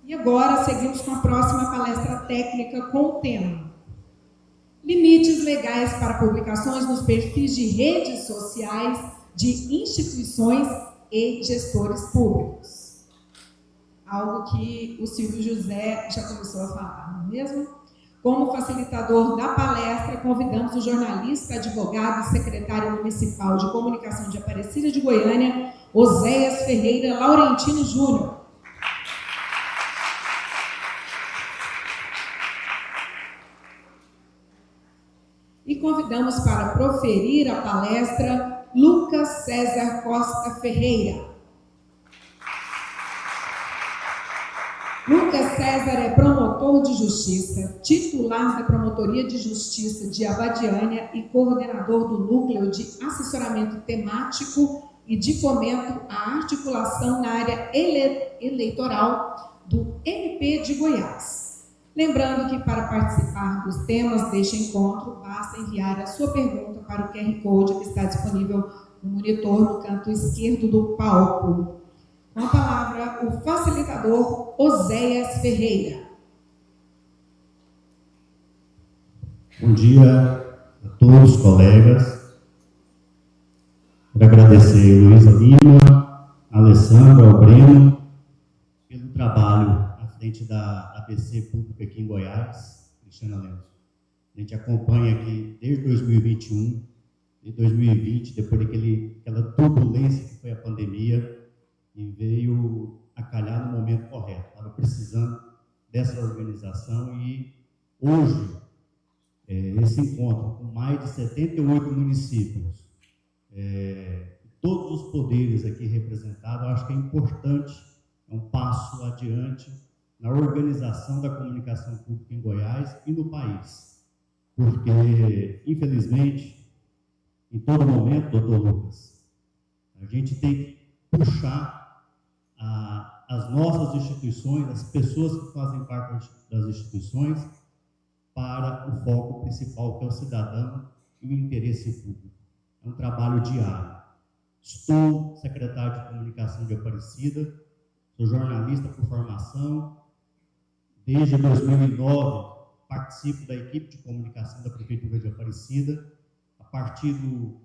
E agora seguimos com a próxima palestra técnica com o tema Limites legais para publicações nos perfis de redes sociais de instituições e gestores públicos. Algo que o Silvio José já começou a falar, não é mesmo? Como facilitador da palestra, convidamos o jornalista, advogado e secretário municipal de comunicação de Aparecida de Goiânia, Oséias Ferreira Laurentino Júnior. E convidamos para proferir a palestra Lucas César Costa Ferreira. Lucas César é promotor de justiça, titular da Promotoria de Justiça de Abadiânia e coordenador do Núcleo de Assessoramento Temático e de Fomento à Articulação na área eleitoral do MP de Goiás. Lembrando que para participar dos temas deste encontro, basta enviar a sua pergunta para o QR Code que está disponível no monitor no canto esquerdo do palco. Com a palavra, o facilitador Oséias Ferreira. Bom dia a todos os colegas. Quero agradecer a Luísa Lima, a Alessandra, ao Breno, pelo trabalho à frente da ABC Pública aqui em Goiás, Cristiana Lemos. A gente acompanha aqui desde 2021, de 2020, depois daquela turbulência que foi a pandemia, e veio a calhar no momento correto. Estava precisando dessa organização e hoje, esse encontro com mais de 78 municípios, todos os poderes aqui representados, eu acho que é importante, é um passo adiante na organização da comunicação pública em Goiás e no país. Porque, infelizmente, em todo momento, doutor Lucas, a gente tem que puxar as nossas instituições, as pessoas que fazem parte das instituições, para o foco principal, que é o cidadão e o interesse público. É um trabalho diário. Estou secretário de comunicação de Aparecida, sou jornalista por formação. Desde 2009, participo da equipe de comunicação da Prefeitura de Aparecida. A partir do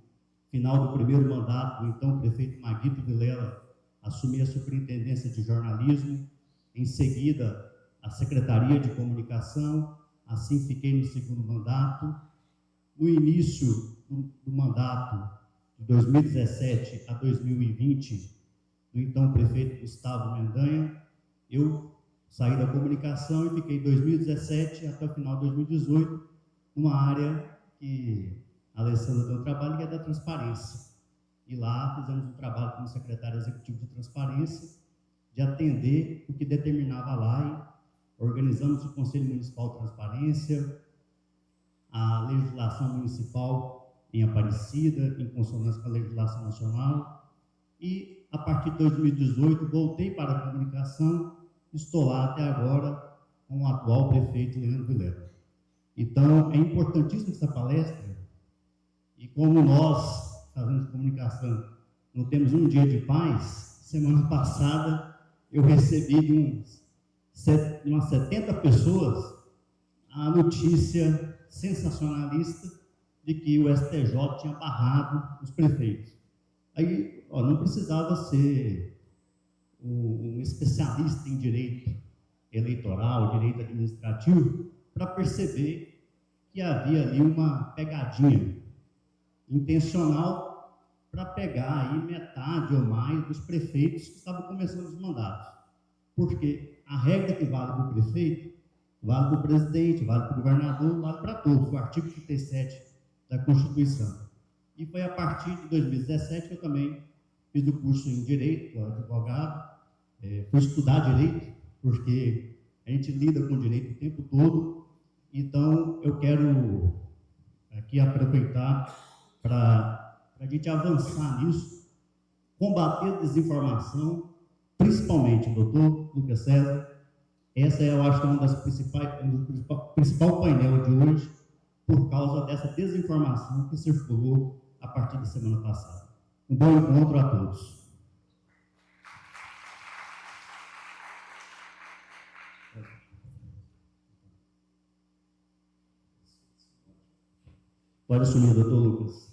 final do primeiro mandato do então prefeito Maguito Vilela, assumi a superintendência de jornalismo, em seguida a secretaria de comunicação, assim fiquei no segundo mandato. No início do mandato de 2017 a 2020, do então prefeito Gustavo Mendanha, eu saí da comunicação e fiquei 2017 até o final de 2018 numa área que a Alessandra tem um trabalho, que é da transparência. E lá fizemos um trabalho como secretário executivo de transparência, de atender o que determinava a lei. Organizamos o Conselho Municipal de Transparência, a legislação municipal em Aparecida, em consonância com a legislação nacional. E, a partir de 2018, voltei para a comunicação, estou lá até agora com o atual prefeito Leandro Vilela. Então, é importantíssima essa palestra, e como nós fazendo comunicação, não temos um dia de paz. Semana passada eu recebi de umas 70 pessoas a notícia sensacionalista de que o STJ tinha barrado os prefeitos. Aí, não precisava ser um especialista em direito eleitoral, direito administrativo, para perceber que havia ali uma pegadinha intencional para pegar aí metade ou mais dos prefeitos que estavam começando os mandatos. Porque a regra que vale para o prefeito, vale para o presidente, vale para o governador, vale para todos, o artigo 37 da Constituição. E foi a partir de 2017 que eu também fiz o curso em Direito, advogado, fui estudar Direito, porque a gente lida com Direito o tempo todo. Então, eu quero aqui aproveitar para a gente avançar nisso, combater a desinformação, principalmente, doutor Lucas César. Essa eu acho que é um dos principal painel de hoje, por causa dessa desinformação que circulou a partir da semana passada. Um bom encontro a todos. Pode assumir, doutor Lucas.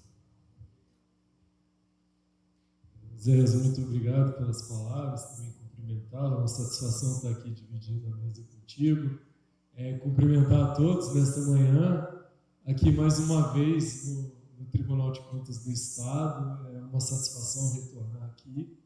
Zé, muito obrigado pelas palavras, também cumprimentá-lo, é uma satisfação estar aqui dividindo a mesa contigo. Cumprimentar a todos nesta manhã, aqui mais uma vez no Tribunal de Contas do Estado, é uma satisfação retornar aqui.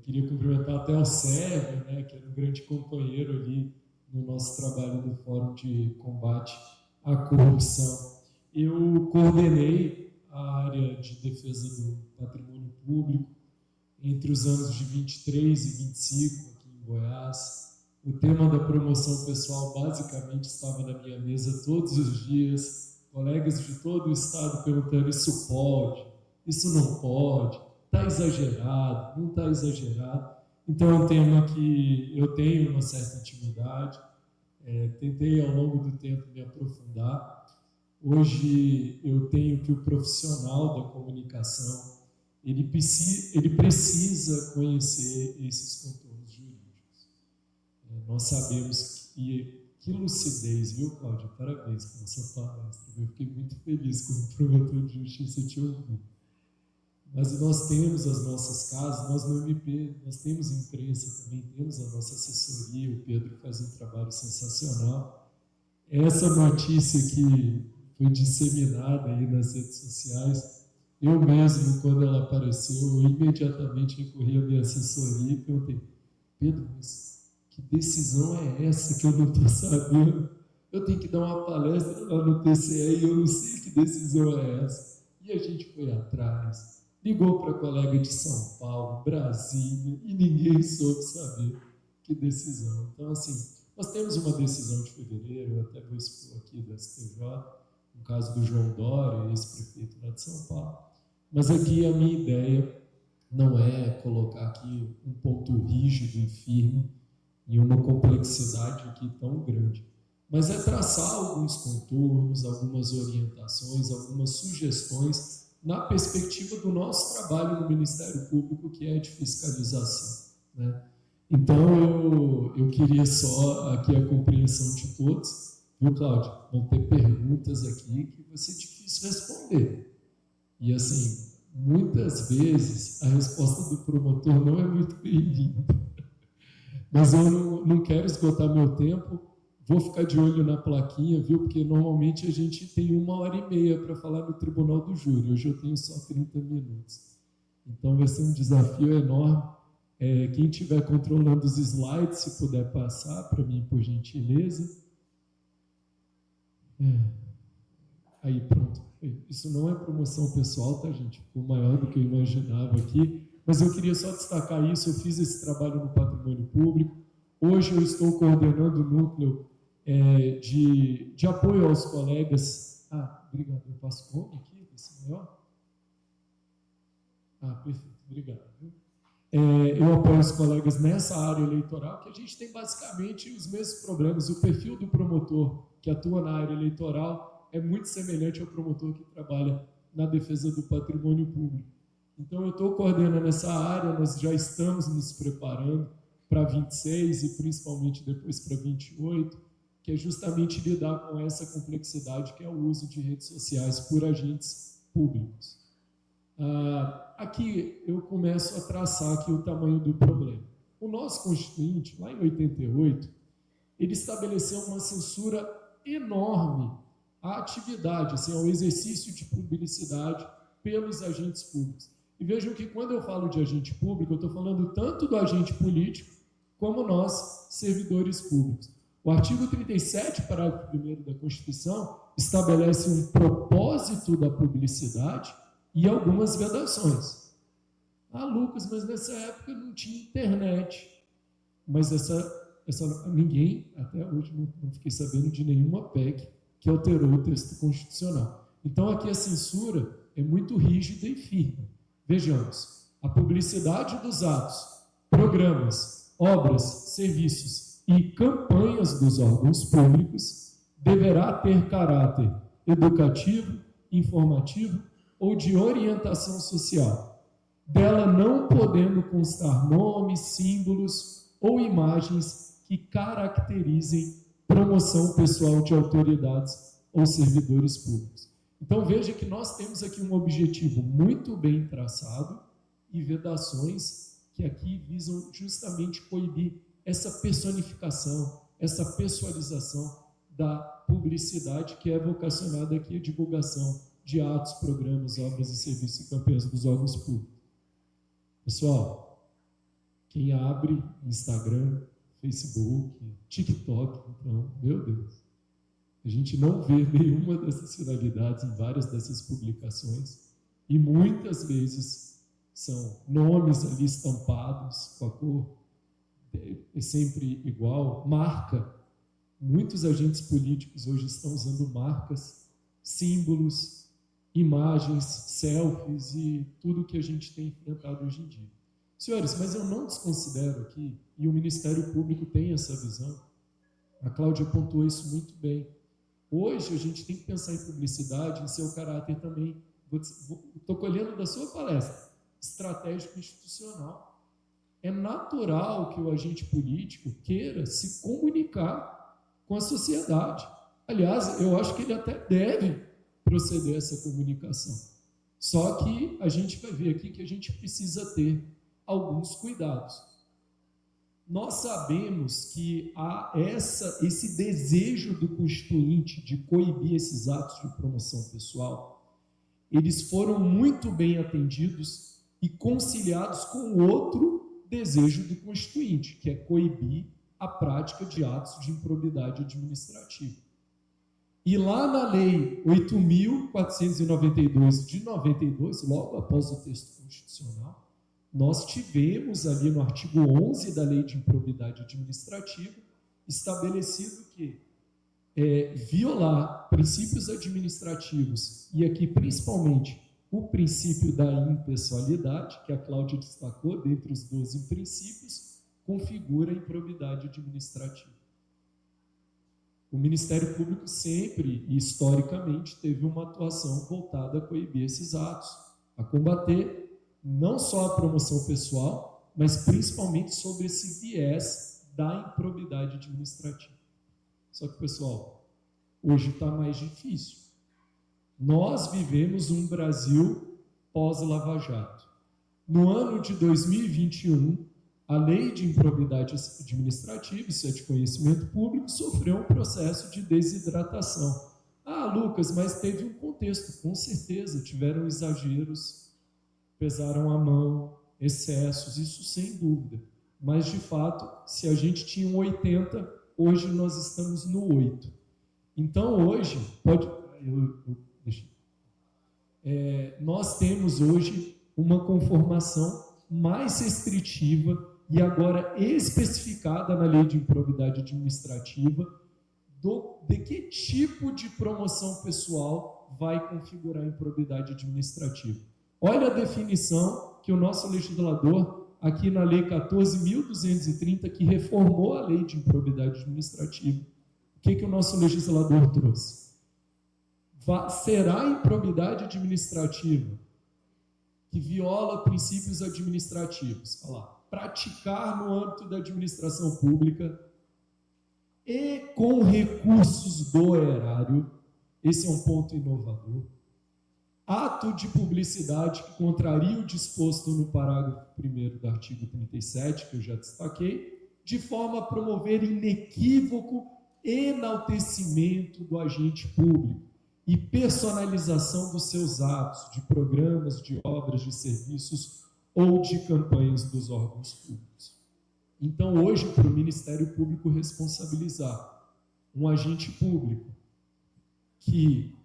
Queria cumprimentar até o Sérgio, né, que era um grande companheiro ali no nosso trabalho do Fórum de Combate à Corrupção. Eu coordenei a área de defesa do patrimônio público entre os anos de 23 e 25 aqui em Goiás. O tema da promoção pessoal basicamente estava na minha mesa todos os dias, colegas de todo o estado perguntando: isso pode, isso não pode, está exagerado, não está exagerado. Então é um tema que eu tenho uma certa intimidade, tentei ao longo do tempo me aprofundar. Hoje eu tenho que o profissional da comunicação ele precisa conhecer esses contornos jurídicos. Nós sabemos que lucidez, viu, Cláudia? Parabéns pela sua palestra. Eu fiquei muito feliz como promotor de justiça te ouvir. Mas nós temos as nossas casas, nós no MP, nós temos imprensa também, temos a nossa assessoria, o Pedro faz um trabalho sensacional. Essa notícia que foi disseminada aí nas redes sociais, eu mesmo, quando ela apareceu, eu imediatamente recorri à minha assessoria e perguntei: Pedro, mas que decisão é essa que eu não estou sabendo? Eu tenho que dar uma palestra lá no TCE e eu não sei que decisão é essa. E a gente foi atrás, ligou para colega de São Paulo, Brasília, e ninguém soube saber que decisão. Então, assim, nós temos uma decisão de fevereiro, eu até vou expor aqui do STJ, no caso do João Dória, ex-prefeito lá de São Paulo. Mas aqui a minha ideia não é colocar aqui um ponto rígido e firme em uma complexidade aqui tão grande, mas é traçar alguns contornos, algumas orientações, algumas sugestões na perspectiva do nosso trabalho no Ministério Público, que é de fiscalização, né? Então, eu queria só aqui a compreensão de todos, viu, Cláudio? Vão ter perguntas aqui que vai ser difícil responder. E, assim, muitas vezes a resposta do promotor não é muito bem-vinda. Mas eu não quero esgotar meu tempo, vou ficar de olho na plaquinha, viu? Porque normalmente a gente tem 1h30 para falar no Tribunal do Júri, hoje eu tenho só 30 minutos. Então vai ser um desafio enorme. Quem estiver controlando os slides, se puder passar para mim, por gentileza. Aí, pronto. Isso não é promoção pessoal, tá, gente? Ficou maior do que eu imaginava aqui. Mas eu queria só destacar isso. Eu fiz esse trabalho no patrimônio público. Hoje eu estou coordenando o núcleo de apoio aos colegas. Obrigado. Eu passo como aqui? Esse maior? Perfeito. Obrigado. Eu apoio os colegas nessa área eleitoral, que a gente tem basicamente os mesmos problemas. O perfil do promotor que atua na área eleitoral é muito semelhante ao promotor que trabalha na defesa do patrimônio público. Então, eu estou coordenando essa área, nós já estamos nos preparando para 26 e principalmente depois para 28, que é justamente lidar com essa complexidade que é o uso de redes sociais por agentes públicos. Aqui eu começo a traçar aqui o tamanho do problema. O nosso Constituinte, lá em 88, ele estabeleceu uma censura enorme à atividade, assim, ao exercício de publicidade pelos agentes públicos. E vejam que quando eu falo de agente público, eu estou falando tanto do agente político como nós, servidores públicos. O artigo 37, parágrafo 1º da Constituição, estabelece um propósito da publicidade e algumas vedações. Lucas, mas nessa época não tinha internet. Mas ninguém, até hoje, não fiquei sabendo de nenhuma PEC que alterou o texto constitucional. Então, aqui a censura é muito rígida e firme. Vejamos, a publicidade dos atos, programas, obras, serviços e campanhas dos órgãos públicos deverá ter caráter educativo, informativo ou de orientação social, dela não podendo constar nomes, símbolos ou imagens que caracterizem promoção pessoal de autoridades ou servidores públicos. Então veja que nós temos aqui um objetivo muito bem traçado e vedações que aqui visam justamente coibir essa personificação, essa pessoalização da publicidade que é vocacionada aqui à divulgação de atos, programas, obras e serviços e campanhas dos órgãos públicos. Pessoal, quem abre Instagram, Facebook, TikTok, então, meu Deus, a gente não vê nenhuma dessas finalidades em várias dessas publicações e muitas vezes são nomes ali estampados com a cor é sempre igual, marca. Muitos agentes políticos hoje estão usando marcas, símbolos, imagens, selfies e tudo que a gente tem enfrentado hoje em dia. Senhores, mas eu não desconsidero aqui, e o Ministério Público tem essa visão, a Cláudia pontuou isso muito bem. Hoje a gente tem que pensar em publicidade, em seu caráter também, estou colhendo da sua palestra, estratégico institucional. É natural que o agente político queira se comunicar com a sociedade. Aliás, eu acho que ele até deve proceder a essa comunicação. Só que a gente vai ver aqui que a gente precisa ter alguns cuidados. Nós sabemos que há esse desejo do Constituinte de coibir esses atos de promoção pessoal. Eles foram muito bem atendidos e conciliados com outro desejo do Constituinte, que é coibir a prática de atos de improbidade administrativa. E lá na Lei 8.492 de 92, logo após o texto constitucional, nós tivemos ali no artigo 11 da Lei de Improbidade Administrativa estabelecido que violar princípios administrativos, e aqui principalmente o princípio da impessoalidade, que a Cláudia destacou, dentre os 12 princípios, configura a improbidade administrativa. O Ministério Público sempre e historicamente teve uma atuação voltada a coibir esses atos, a combater não só a promoção pessoal, mas principalmente sobre esse viés da improbidade administrativa. Só que, pessoal, hoje está mais difícil. Nós vivemos um Brasil pós-Lava Jato. No ano de 2021, a Lei de Improbidade Administrativa, isso é de conhecimento público, sofreu um processo de desidratação. Ah, Lucas, mas teve um contexto, com certeza, tiveram exageros, pesaram a mão, excessos, isso sem dúvida. Mas, de fato, se a gente tinha um 80, hoje nós estamos no 8. Então, hoje, nós temos hoje uma conformação mais restritiva e agora especificada na Lei de Improbidade Administrativa de que tipo de promoção pessoal vai configurar a improbidade administrativa. Olha a definição que o nosso legislador, aqui na Lei 14.230, que reformou a Lei de Improbidade Administrativa, o que o nosso legislador trouxe? Será improbidade administrativa que viola princípios administrativos, olha lá, praticar no âmbito da administração pública e com recursos do erário, esse é um ponto inovador, ato de publicidade que contraria o disposto no parágrafo 1º do artigo 37, que eu já destaquei, de forma a promover inequívoco enaltecimento do agente público e personalização dos seus atos, de programas, de obras, de serviços ou de campanhas dos órgãos públicos. Então, hoje, para o Ministério Público responsabilizar um agente público que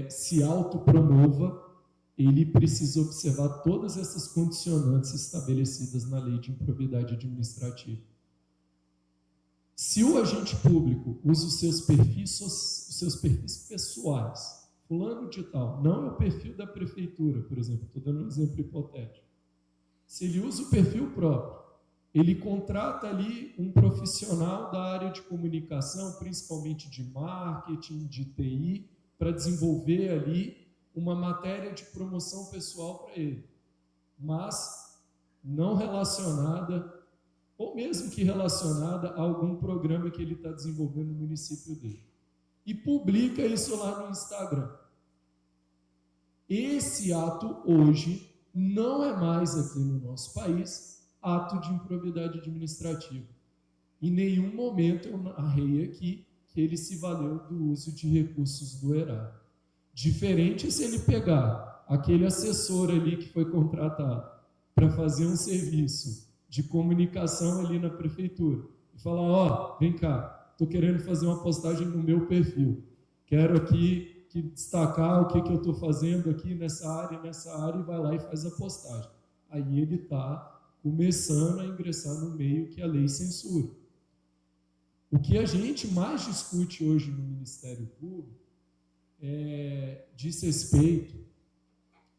se autopromova, ele precisa observar todas essas condicionantes estabelecidas na Lei de Improbidade Administrativa. Se o agente público usa os seus perfis pessoais, fulano de tal, não é o perfil da prefeitura, por exemplo, estou dando um exemplo hipotético. Se ele usa o perfil próprio, ele contrata ali um profissional da área de comunicação, principalmente de marketing, de TI, para desenvolver ali uma matéria de promoção pessoal para ele, mas não relacionada, ou mesmo que relacionada a algum programa que ele está desenvolvendo no município dele. E publica isso lá no Instagram. Esse ato hoje não é mais aqui no nosso país ato de improbidade administrativa. Em nenhum momento eu narrei aqui que ele se valeu do uso de recursos do erário. Diferente se ele pegar aquele assessor ali que foi contratado para fazer um serviço de comunicação ali na prefeitura e falar, ó, vem cá, estou querendo fazer uma postagem no meu perfil, quero aqui destacar o que eu estou fazendo aqui nessa área, e vai lá e faz a postagem. Aí ele está começando a ingressar no meio que a lei censura. O que a gente mais discute hoje no Ministério Público diz respeito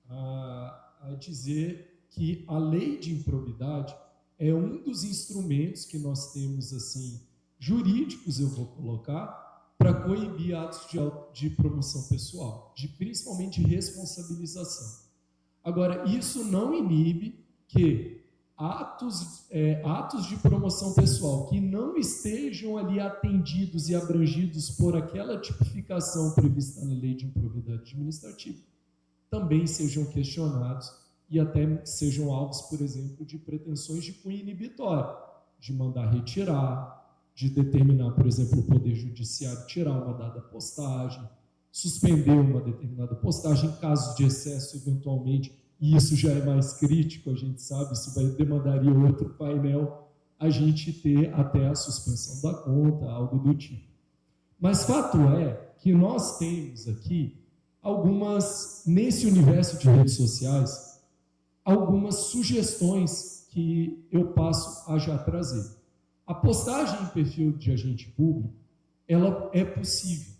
a dizer que a lei de improbidade é um dos instrumentos que nós temos, assim, jurídicos, eu vou colocar, para coibir atos de promoção pessoal, principalmente de responsabilização. Agora, isso não inibe que atos de promoção pessoal que não estejam ali atendidos e abrangidos por aquela tipificação prevista na lei de improbidade administrativa também sejam questionados e até sejam alvos, por exemplo, de pretensões de cunho inibitório, de mandar retirar, de determinar, por exemplo, o Poder Judiciário tirar uma dada postagem, suspender uma determinada postagem em caso de excesso, eventualmente, e isso já é mais crítico, a gente sabe, isso demandaria outro painel, a gente ter até a suspensão da conta, algo do tipo. Mas fato é que nós temos aqui nesse universo de redes sociais, algumas sugestões que eu passo a já trazer. A postagem em perfil de agente público, ela é possível.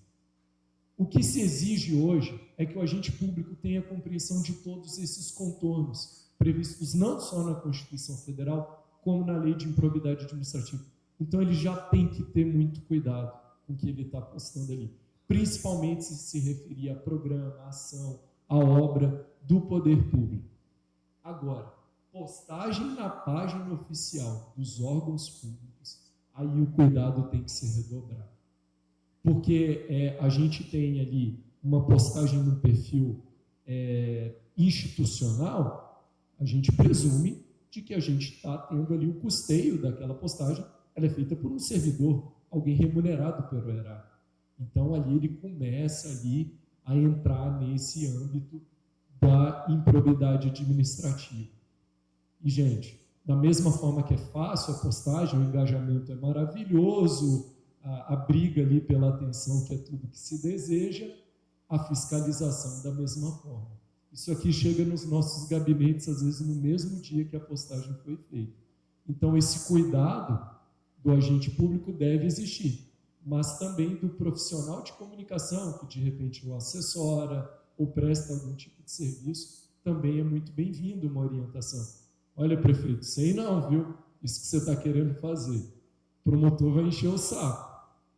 O que se exige hoje é que o agente público tenha compreensão de todos esses contornos, previstos não só na Constituição Federal, como na Lei de Improbidade Administrativa. Então, ele já tem que ter muito cuidado com o que ele está postando ali, principalmente se referir a programa, a ação, a obra do poder público. Agora, postagem na página oficial dos órgãos públicos, aí o cuidado tem que ser redobrado. Porque a gente tem ali uma postagem no perfil institucional, a gente presume de que a gente está tendo ali o custeio daquela postagem, ela é feita por um servidor, alguém remunerado pelo erário. Então, ali ele começa ali a entrar nesse âmbito da improbidade administrativa. E, gente, da mesma forma que é fácil a postagem, o engajamento é maravilhoso, a briga ali pela atenção, que é tudo que se deseja, a fiscalização da mesma forma. Isso aqui chega nos nossos gabinetes, às vezes, no mesmo dia que a postagem foi feita. Então, esse cuidado do agente público deve existir, mas também do profissional de comunicação, que de repente o assessora ou presta algum tipo de serviço, também é muito bem-vindo uma orientação. Olha, prefeito, sei não, viu? Isso que você está querendo fazer. O promotor vai encher o saco.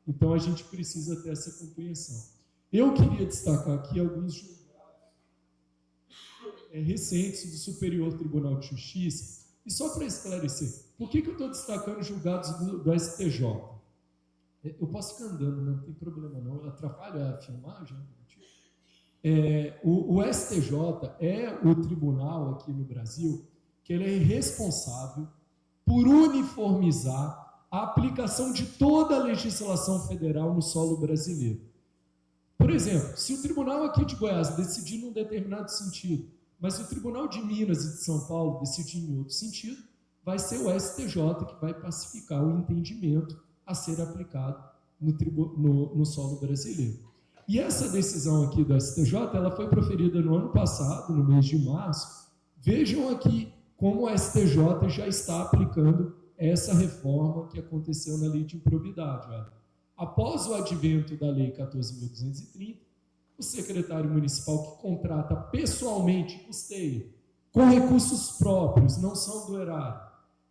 Então, a gente precisa ter essa compreensão. Eu queria destacar aqui alguns julgados recentes do Superior Tribunal de Justiça, e só para esclarecer, por que eu estou destacando julgados do STJ? Eu posso ficar andando, não tem problema não, atrapalha a filmagem? O STJ é o tribunal aqui no Brasil que ele é responsável por uniformizar a aplicação de toda a legislação federal no solo brasileiro. Por exemplo, se o tribunal aqui de Goiás decidir num determinado sentido, mas o tribunal de Minas e de São Paulo decidir em outro sentido, vai ser o STJ que vai pacificar o entendimento a ser aplicado no solo brasileiro. E essa decisão aqui do STJ, ela foi proferida no ano passado, no mês de março. Vejam aqui como o STJ já está aplicando essa reforma que aconteceu na lei de improbidade. Olha. Após o advento da lei 14.230, o secretário municipal que contrata pessoalmente, custeia, com recursos próprios, não são do erário,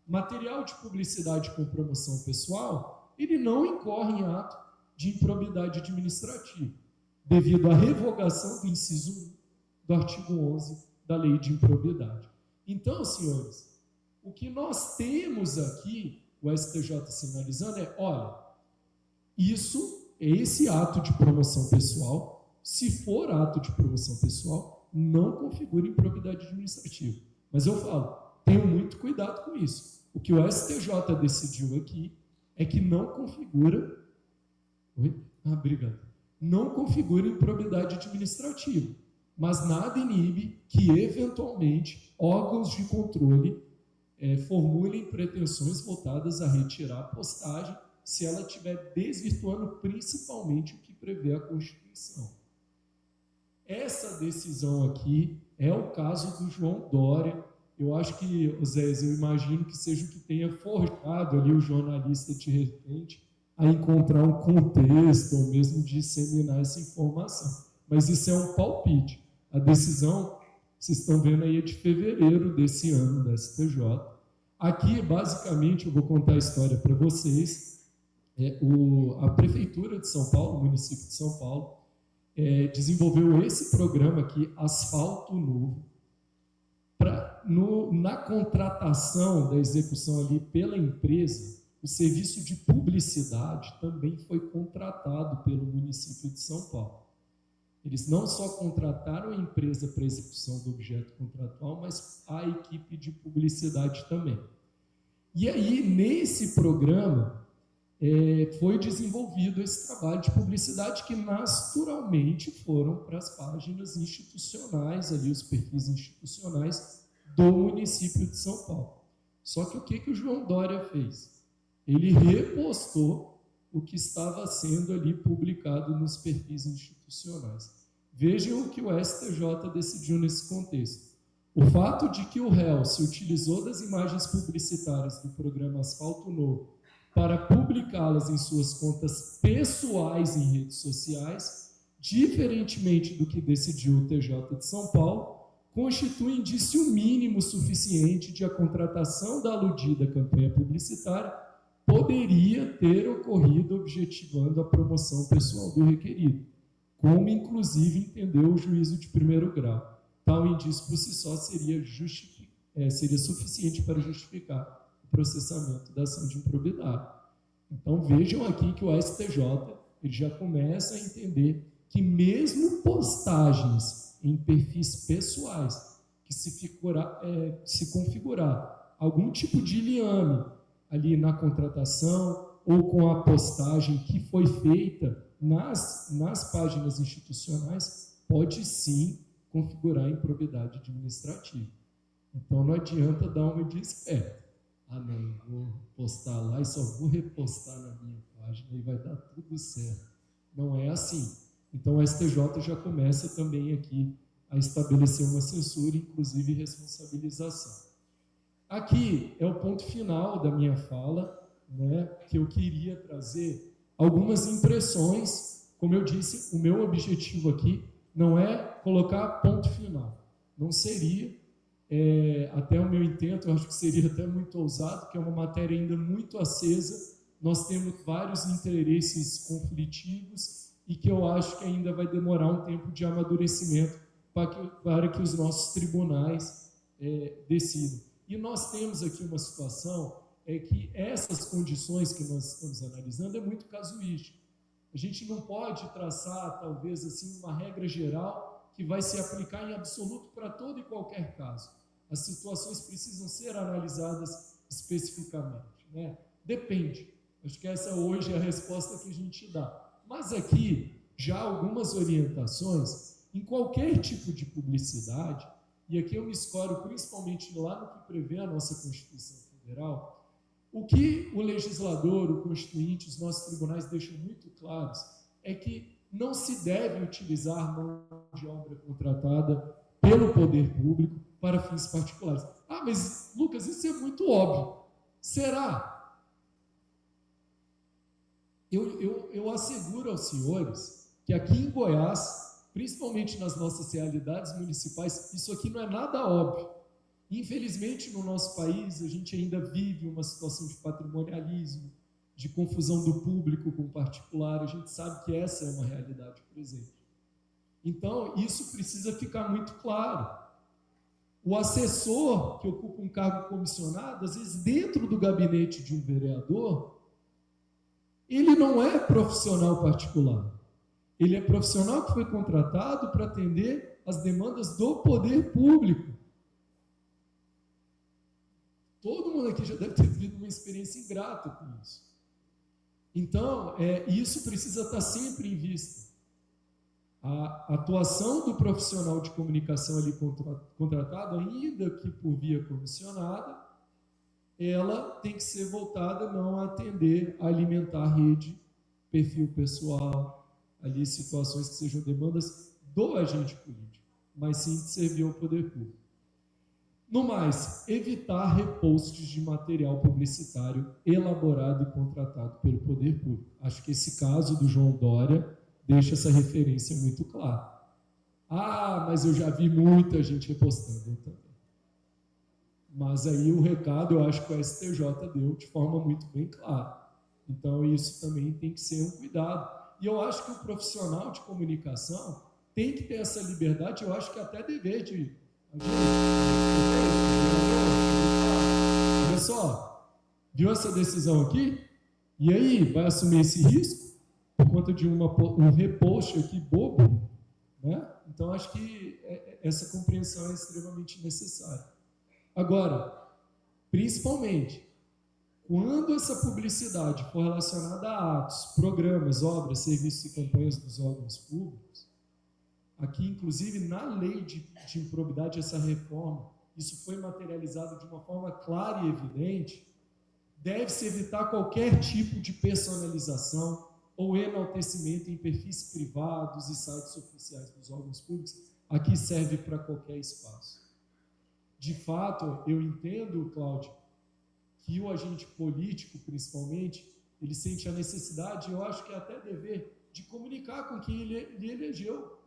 material de publicidade com promoção pessoal, ele não incorre em ato de improbidade administrativa, devido à revogação do inciso 1 do artigo 11 da lei de improbidade. Então, senhores, o que nós temos aqui, o STJ sinalizando olha, esse ato de promoção pessoal, se for ato de promoção pessoal, não configura improbidade administrativa. Mas eu falo, tenho muito cuidado com isso. O que o STJ decidiu aqui é que não configura... obrigado. Não configura improbidade administrativa, mas nada inibe que, eventualmente, órgãos de controle formulem pretensões voltadas a retirar a postagem se ela estiver desvirtuando principalmente o que prevê a Constituição. Essa decisão aqui é o caso do João Dória. Eu acho que, Zé, eu imagino que seja o que tenha forjado ali o jornalista de repente a encontrar um contexto ou mesmo disseminar essa informação. Mas isso é um palpite. A decisão, vocês estão vendo aí, é de fevereiro desse ano, da STJ. Aqui, basicamente, eu vou contar a história para vocês. A Prefeitura de São Paulo, o município de São Paulo, desenvolveu esse programa aqui, Asfalto Novo, na contratação da execução ali pela empresa. O serviço de publicidade também foi contratado pelo município de São Paulo. Eles não só contrataram a empresa para execução do objeto contratual, mas a equipe de publicidade também. E aí, nesse programa, foi desenvolvido esse trabalho de publicidade que naturalmente foram para as páginas institucionais, ali os perfis institucionais do município de São Paulo. Só que o que o João Dória fez? Ele repostou o que estava sendo ali publicado nos perfis institucionais. Vejam o que o STJ decidiu nesse contexto. O fato de que o réu se utilizou das imagens publicitárias do programa Asfalto Novo para publicá-las em suas contas pessoais em redes sociais, diferentemente do que decidiu o TJ de São Paulo, constitui indício mínimo suficiente de a contratação da aludida campanha publicitária poderia ter ocorrido objetivando a promoção pessoal do requerido, como inclusive entendeu o juízo de primeiro grau. Tal indício por si só seria suficiente para justificar o processamento da ação de improbidade. Então vejam aqui que o STJ ele já começa a entender que mesmo postagens em perfis pessoais, que se configurar algum tipo de liame ali na contratação ou com a postagem que foi feita nas páginas institucionais, pode sim configurar improbidade administrativa. Então não adianta dar uma de esperto. Não, vou postar lá e só vou repostar na minha página e vai dar tudo certo. Não é assim. Então o STJ já começa também aqui a estabelecer uma censura, inclusive responsabilização. Aqui é o ponto final da minha fala, né, que eu queria trazer algumas impressões. Como eu disse, o meu objetivo aqui não é colocar ponto final. Não seria, até o meu intento, eu acho que seria até muito ousado, que é uma matéria ainda muito acesa, nós temos vários interesses conflitivos e que eu acho que ainda vai demorar um tempo de amadurecimento para que os nossos tribunais decidam. E nós temos aqui uma situação que essas condições que nós estamos analisando é muito casuística. A gente não pode traçar, talvez, assim, uma regra geral que vai se aplicar em absoluto para todo e qualquer caso. As situações precisam ser analisadas especificamente, né? Depende. Acho que essa hoje é a resposta que a gente dá. Mas aqui, já algumas orientações, em qualquer tipo de publicidade, e aqui eu me escoro principalmente lá no que prevê a nossa Constituição Federal, o que o legislador, o constituinte, os nossos tribunais deixam muito claros é que não se deve utilizar mão de obra contratada pelo poder público para fins particulares. Mas, Lucas, isso é muito óbvio. Será? Eu asseguro aos senhores que aqui em Goiás, principalmente nas nossas realidades municipais, isso aqui não é nada óbvio. Infelizmente, no nosso país, a gente ainda vive uma situação de patrimonialismo, de confusão do público com o particular. A gente sabe que essa é uma realidade presente. Então, isso precisa ficar muito claro. O assessor que ocupa um cargo comissionado, às vezes dentro do gabinete de um vereador, ele não é profissional particular. Ele é profissional que foi contratado para atender as demandas do poder público. Todo mundo aqui já deve ter vivido uma experiência ingrata com isso. Então, isso precisa estar sempre em vista. A atuação do profissional de comunicação ali contratado, ainda que por via comissionada, ela tem que ser voltada não a atender, a alimentar a rede, perfil pessoal, ali situações que sejam demandas do agente político, mas sim de servir ao poder público. No mais, evitar reposts de material publicitário elaborado e contratado pelo poder público. Acho que esse caso do João Dória deixa essa referência muito clara. Ah, mas eu já vi muita gente repostando, eu também. Mas aí o recado, eu acho que o STJ deu de forma muito bem clara. Então, isso também tem que ser um cuidado. E eu acho que o profissional de comunicação tem que ter essa liberdade, eu acho que até dever de... Olha só, viu essa decisão aqui? E aí, vai assumir esse risco por conta de um repost aqui bobo? Né? Então, acho que essa compreensão é extremamente necessária. Agora, principalmente, quando essa publicidade for relacionada a atos, programas, obras, serviços e campanhas dos órgãos públicos, aqui, inclusive, na lei de improbidade, essa reforma, isso foi materializado de uma forma clara e evidente, deve-se evitar qualquer tipo de personalização ou enaltecimento em perfis privados e sites oficiais dos órgãos públicos. Aqui serve para qualquer espaço. De fato, eu entendo, Cláudio, que o agente político, principalmente, ele sente a necessidade, eu acho que é até dever, de comunicar com quem ele elegeu.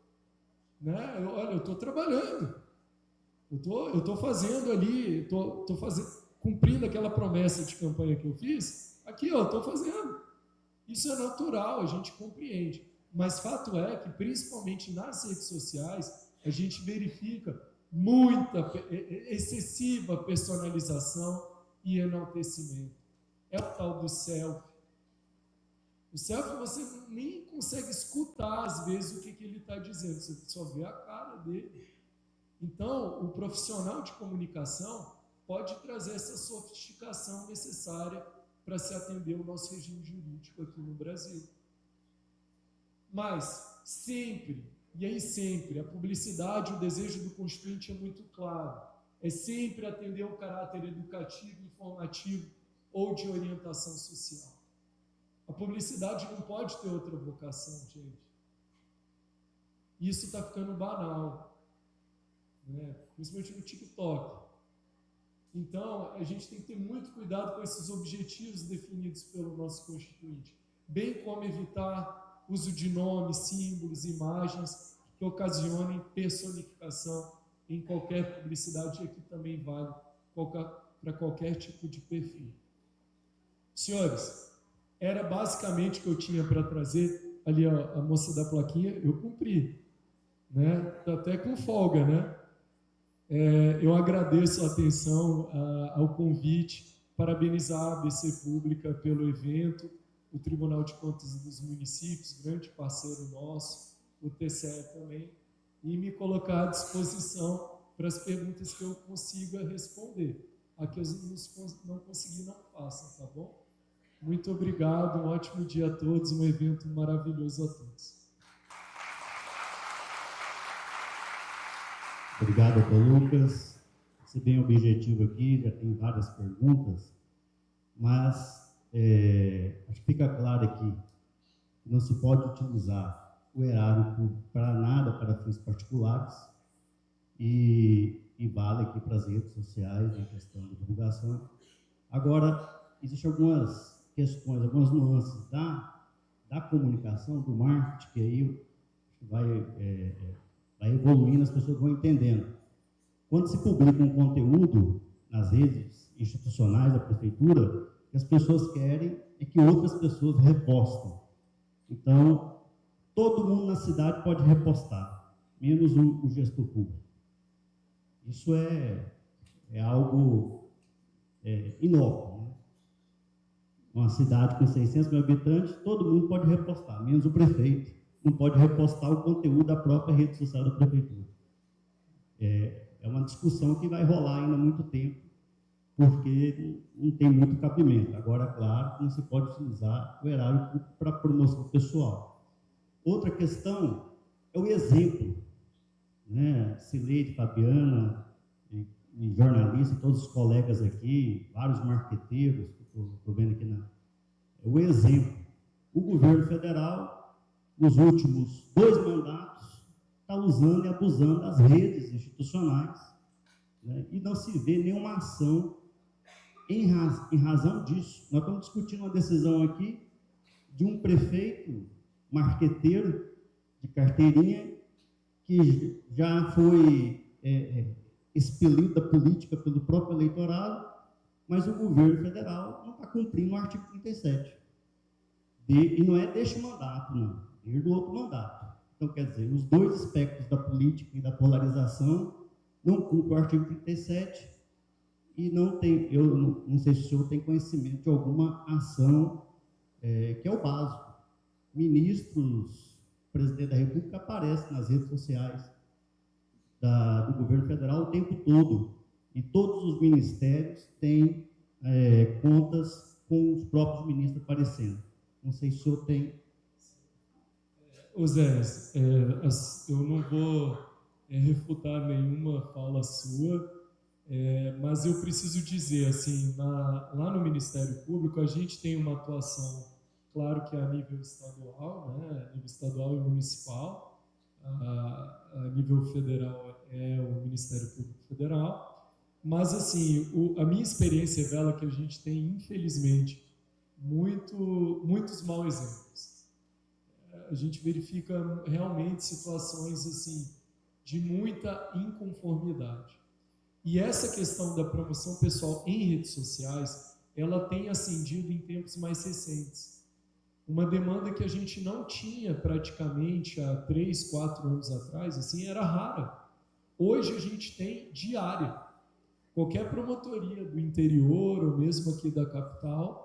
Né? Olha, eu estou trabalhando, eu estou fazendo ali, estou cumprindo aquela promessa de campanha que eu fiz, aqui eu estou fazendo. Isso é natural, a gente compreende. Mas fato é que, principalmente nas redes sociais, a gente verifica muita, excessiva personalização e enaltecimento. É o tal do selfie. O selfie você nem consegue escutar, às vezes, o que ele está dizendo, você só vê a cara dele. Então, o profissional de comunicação pode trazer essa sofisticação necessária para se atender o nosso regime jurídico aqui no Brasil. Mas, sempre, e aí sempre, a publicidade, o desejo do Constituinte é muito claro. É sempre atender o caráter educativo, informativo ou de orientação social. A publicidade não pode ter outra vocação, gente. Isso está ficando banal, né? Principalmente no TikTok. Então, a gente tem que ter muito cuidado com esses objetivos definidos pelo nosso Constituinte, bem como evitar uso de nomes, símbolos, imagens que ocasionem personificação em qualquer publicidade, e aqui também vale para qualquer tipo de perfil. Senhores, era basicamente o que eu tinha para trazer. Ali a moça da plaquinha, eu cumpri, né? Tô até com folga, né? Eu agradeço a atenção ao convite, parabenizar a ABC Pública pelo evento, o Tribunal de Contas dos Municípios, grande parceiro nosso, o TCE também, e me colocar à disposição para as perguntas que eu consiga responder. A que eu não conseguir, não faça, tá bom? Muito obrigado, um ótimo dia a todos, um evento maravilhoso a todos. Obrigado, doutor Lucas. Você bem objetivo aqui, já tem várias perguntas, mas acho que fica claro aqui que não se pode utilizar o erário público para nada, para fins particulares, e vale aqui para as redes sociais, na questão da divulgação. Agora, existem algumas questões, algumas nuances da comunicação, do marketing, que aí vai evoluindo, as pessoas vão entendendo. Quando se publica um conteúdo nas redes institucionais da prefeitura, o que as pessoas querem é que outras pessoas repostem. Então, todo mundo na cidade pode repostar, menos o gestor público. Isso é algo inócuo, né? Uma cidade com 600 mil habitantes, todo mundo pode repostar, menos o prefeito, não pode repostar o conteúdo da própria rede social da prefeitura. É uma discussão que vai rolar ainda há muito tempo, porque não tem muito cabimento. Agora, claro, não se pode utilizar o erário público para promoção pessoal. Outra questão é o exemplo, né? Cileide, Fabiana e jornalistas, todos os colegas aqui, vários marqueteiros, que estou vendo aqui o exemplo. O governo federal, nos últimos 2 mandatos, está usando e abusando das redes institucionais, né? E não se vê nenhuma ação em razão disso. Nós estamos discutindo uma decisão aqui de um prefeito marqueteiro de carteirinha que já foi expelido da política pelo próprio eleitorado, mas o governo federal não está cumprindo o artigo 37. E não é deste mandato, não, é do outro mandato. Então, quer dizer, os 2 aspectos da política e da polarização não cumprem o artigo 37 e não tem, eu não sei se o senhor tem conhecimento de alguma ação que é o básico. Ministros, presidente da República aparecem nas redes sociais do governo federal o tempo todo, e todos os ministérios têm contas com os próprios ministros aparecendo. Não sei se o senhor tem. Zé, eu não vou refutar nenhuma fala sua, mas eu preciso dizer, assim, lá no Ministério Público, a gente tem uma atuação, claro que a nível estadual, né, a nível estadual e municipal, a nível federal é o Ministério Público Federal, mas, assim, a minha experiência revela que a gente tem, infelizmente, muitos maus exemplos. A gente verifica realmente situações assim de muita inconformidade. E essa questão da promoção pessoal em redes sociais, ela tem ascendido em tempos mais recentes. Uma demanda que a gente não tinha praticamente há 3, 4 anos atrás, assim, era rara. Hoje a gente tem diária. Qualquer promotoria do interior ou mesmo aqui da capital,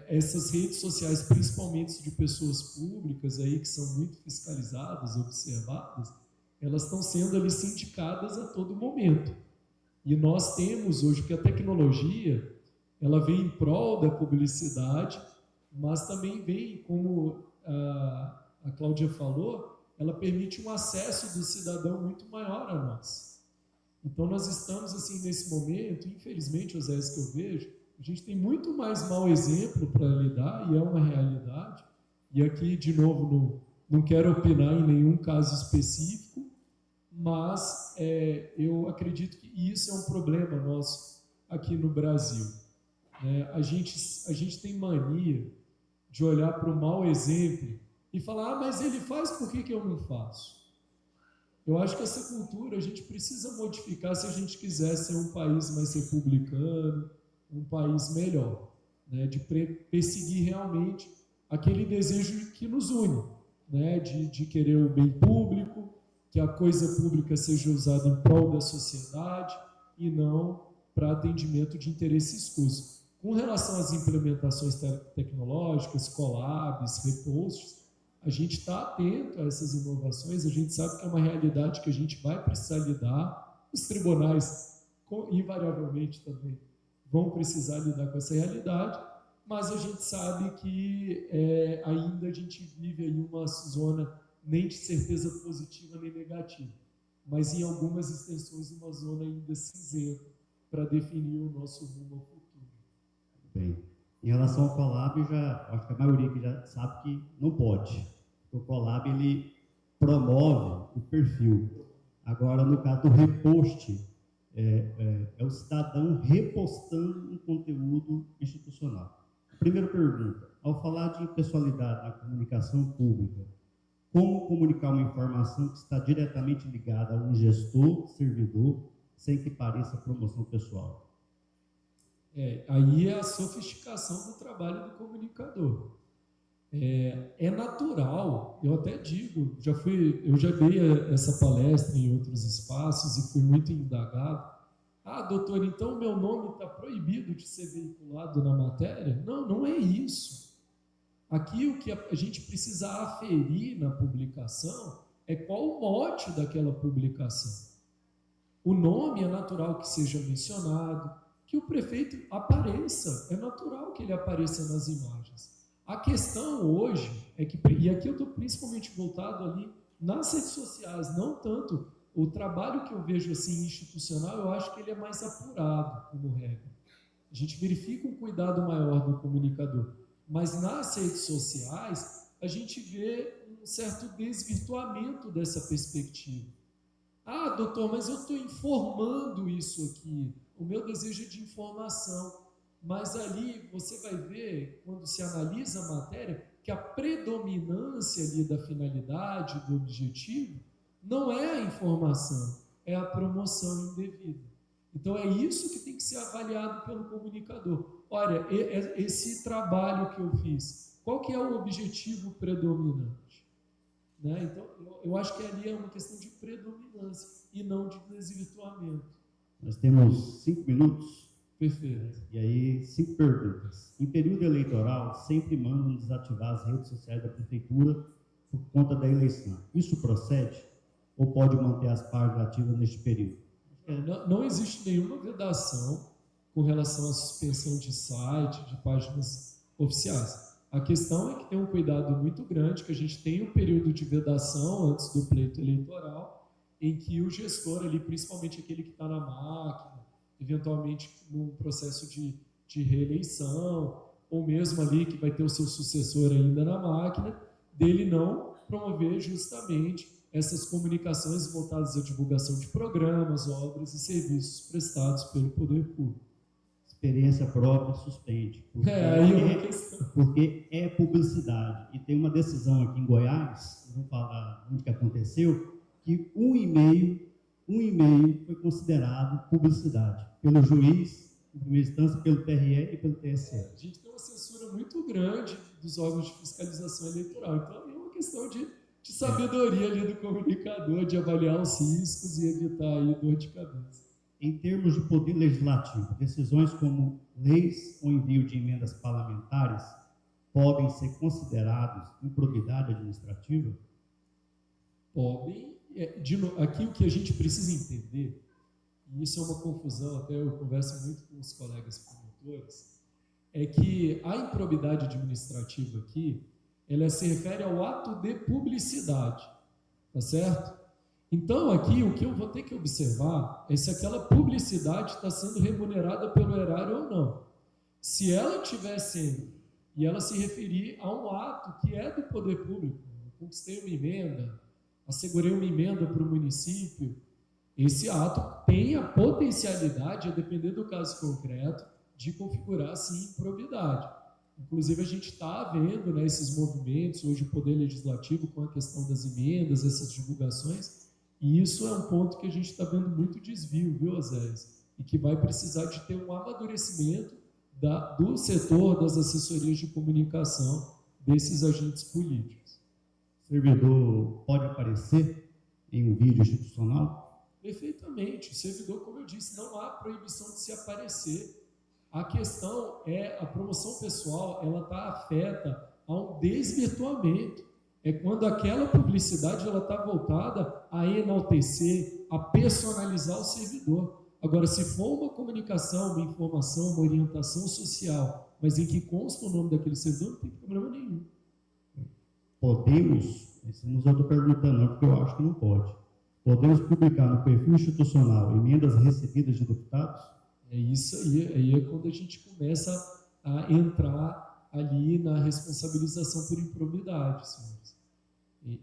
essas redes sociais, principalmente de pessoas públicas aí que são muito fiscalizadas, observadas, elas estão sendo ali sindicadas a todo momento. E nós temos hoje que a tecnologia, ela vem em prol da publicidade, mas também vem, como a Cláudia falou, ela permite um acesso do cidadão muito maior a nós. Então nós estamos assim nesse momento, infelizmente, os erros que eu vejo, a gente tem muito mais mau exemplo para lidar, e é uma realidade. E aqui, de novo, não quero opinar em nenhum caso específico, mas eu acredito que isso é um problema nosso aqui no Brasil. A gente tem mania de olhar para o mau exemplo e falar, mas ele faz, por que eu não faço? Eu acho que essa cultura a gente precisa modificar se a gente quiser ser um país mais republicano, um país melhor, né, de perseguir realmente aquele desejo que nos une, né, de querer o bem público, que a coisa pública seja usada em prol da sociedade e não para atendimento de interesses escusos. Com relação às implementações tecnológicas, collabs, reposts, a gente está atento a essas inovações, a gente sabe que é uma realidade que a gente vai precisar lidar, os tribunais, invariavelmente também, vão precisar lidar com essa realidade, mas a gente sabe que ainda a gente vive aí uma zona nem de certeza positiva nem negativa, mas em algumas extensões uma zona ainda cinzenta para definir o nosso rumo ao futuro. Bem, em relação ao Collab, acho que a maioria que já sabe que não pode. O Collab, ele promove o perfil. Agora, no caso do repost, é o cidadão repostando um conteúdo institucional. Primeira pergunta, ao falar de impessoalidade na comunicação pública, como comunicar uma informação que está diretamente ligada a um gestor, servidor, sem que pareça promoção pessoal? Aí é a sofisticação do trabalho do comunicador. É natural, eu até digo, eu já dei essa palestra em outros espaços e fui muito indagado. Doutor, então meu nome está proibido de ser veiculado na matéria? Não, não é isso. Aqui o que a gente precisa aferir na publicação é qual o mote daquela publicação. O nome é natural que seja mencionado, que o prefeito apareça, é natural que ele apareça nas imagens. A questão hoje é que, e aqui eu estou principalmente voltado ali nas redes sociais, não tanto o trabalho que eu vejo assim institucional, eu acho que ele é mais apurado como regra. A gente verifica um cuidado maior do comunicador, mas nas redes sociais a gente vê um certo desvirtuamento dessa perspectiva. Ah, doutor, mas eu estou informando isso aqui. O meu desejo é de informação. Mas ali você vai ver, quando se analisa a matéria, que a predominância ali da finalidade, do objetivo, não é a informação, é a promoção indevida. Então é isso que tem que ser avaliado pelo comunicador. Olha, esse trabalho que eu fiz, qual que é o objetivo predominante? Né? Então, eu acho que ali é uma questão de predominância e não de desvirtuamento. Nós temos 5 minutos. Perfeito. E aí, 5 perguntas. Em período eleitoral, sempre mandam desativar as redes sociais da prefeitura por conta da eleição. Isso procede? Ou pode manter as páginas ativas neste período? Não existe nenhuma vedação com relação à suspensão de site, de páginas oficiais. A questão é que tem um cuidado muito grande, que a gente tem um período de vedação antes do pleito eleitoral, em que o gestor ali, principalmente aquele que está na máquina, eventualmente num processo de reeleição, ou mesmo ali que vai ter o seu sucessor ainda na máquina, dele não promover justamente essas comunicações voltadas à divulgação de programas, obras e serviços prestados pelo poder público. Experiência própria suspende. Porque é publicidade. E tem uma decisão aqui em Goiás, não vou falar onde que aconteceu, que um e-mail foi considerado publicidade pelo juiz, em primeira instância, pelo TRE e pelo TSE. A gente tem uma censura muito grande dos órgãos de fiscalização eleitoral. Então, é uma questão de sabedoria ali do comunicador, de avaliar os riscos e evitar aí dor de cabeça. Em termos de poder legislativo, decisões como leis ou envio de emendas parlamentares podem ser considerados improbidade administrativa? Podem. Aqui o que a gente precisa entender, e isso é uma confusão, até eu converso muito com os colegas promotores, é que a improbidade administrativa aqui, ela se refere ao ato de publicidade, tá certo? Então, aqui, o que eu vou ter que observar é se aquela publicidade está sendo remunerada pelo erário ou não. Se ela estiver sendo, e ela se referir a um ato que é do poder público, eu conquistei uma emenda, assegurei uma emenda para o município, esse ato tem a potencialidade, a depender do caso concreto, de configurar, sim, improbidade. Inclusive, a gente está vendo, né, esses movimentos, hoje o Poder Legislativo, com a questão das emendas, essas divulgações, e isso é um ponto que a gente está vendo muito desvio, viu, Oséias? E que vai precisar de ter um amadurecimento do setor das assessorias de comunicação desses agentes políticos. O servidor pode aparecer em um vídeo institucional? Perfeitamente. O servidor, como eu disse, não há proibição de se aparecer. A questão é a promoção pessoal, ela está afeta a um desvirtuamento. É quando aquela publicidade ela está voltada a enaltecer, a personalizar o servidor. Agora, se for uma comunicação, uma informação, uma orientação social, mas em que consta o nome daquele servidor, não tem problema nenhum. Podemos, isso não estou perguntando não, porque eu acho que não pode. Podemos publicar no perfil institucional emendas recebidas de deputados? É isso aí é quando a gente começa a entrar ali na responsabilização por improbidade, senhores.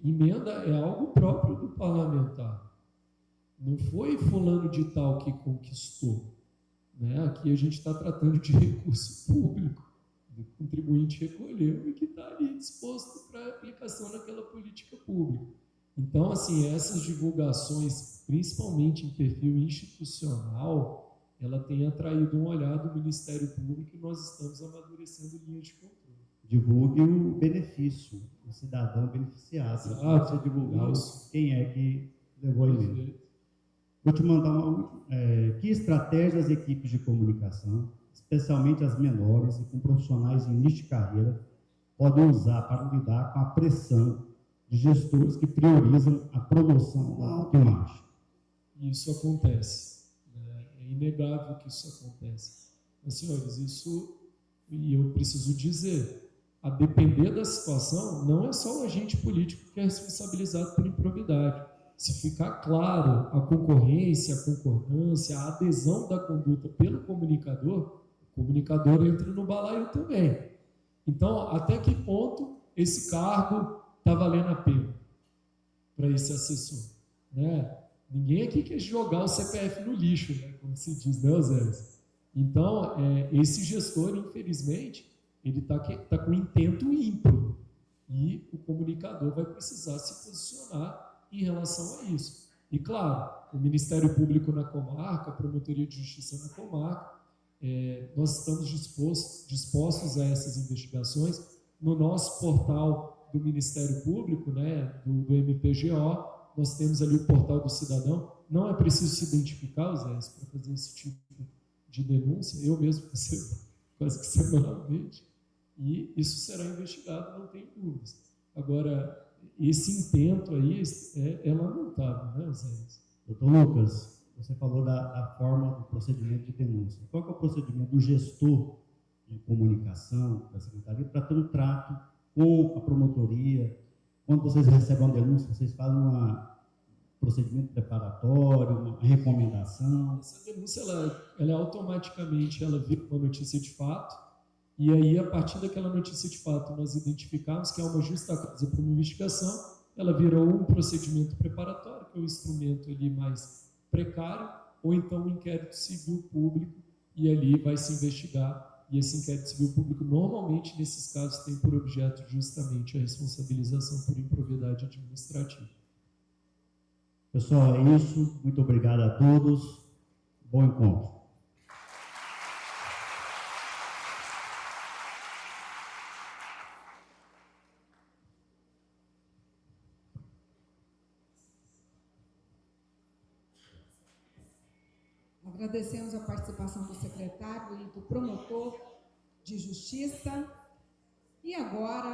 Emenda é algo próprio do parlamentar. Não foi fulano de tal que conquistou. Né? Aqui a gente está tratando de recurso público, do contribuinte recolheu e que está ali disposto para aplicação naquela política pública. Então, assim, essas divulgações, principalmente em perfil institucional, ela tem atraído um olhar do Ministério Público e nós estamos amadurecendo linhas de controle. Divulgue o benefício, o cidadão beneficiado. Você divulgar quem é que levou a emenda. Vou te mandar uma última. Que estratégias as equipes de comunicação, especialmente as menores e com profissionais em início de carreira, podem usar para lidar com a pressão de gestores que priorizam a promoção da autoimagem. Isso acontece, né? É inegável que isso acontece. Mas, senhores, isso, e eu preciso dizer, a depender da situação, não é só o agente político que é responsabilizado por improbidade. Se ficar claro a concorrência, a concordância, a adesão da conduta pelo comunicador, o comunicador entra no balaio também. Então, até que ponto esse cargo está valendo a pena para esse assessor, né? Ninguém aqui quer jogar o CPF no lixo, né? Como se diz, né, Osés? Então, esse gestor, infelizmente, ele tá com intento ímpio e o comunicador vai precisar se posicionar em relação a isso. E, claro, o Ministério Público na comarca, a Promotoria de Justiça na comarca, nós estamos dispostos a essas investigações. No nosso portal do Ministério Público, né, do MPGO, nós temos ali o portal do cidadão. Não é preciso se identificar, Osés, para fazer esse tipo de denúncia. Eu mesmo recebo quase que semanalmente. E isso será investigado, não tem dúvidas. Agora, esse intento aí é lamentável, né, Osés? Doutor Lucas, você falou da forma do procedimento de denúncia. Qual que é o procedimento do gestor de comunicação da Secretaria para ter um trato com a promotoria? Quando vocês recebem uma denúncia, vocês fazem um procedimento preparatório, uma recomendação? Essa denúncia, ela automaticamente vira uma notícia de fato, e aí, a partir daquela notícia de fato, nós identificamos que é uma justa causa para uma investigação, ela virou um procedimento preparatório, que é um instrumento ali mais precário, ou então um inquérito civil público, e ali vai se investigar, e esse inquérito civil público, normalmente, nesses casos, tem por objeto justamente a responsabilização por impropriedade administrativa. Pessoal, é isso. Muito obrigado a todos. Bom encontro. Agradecemos a participação do secretário e do promotor de justiça. E agora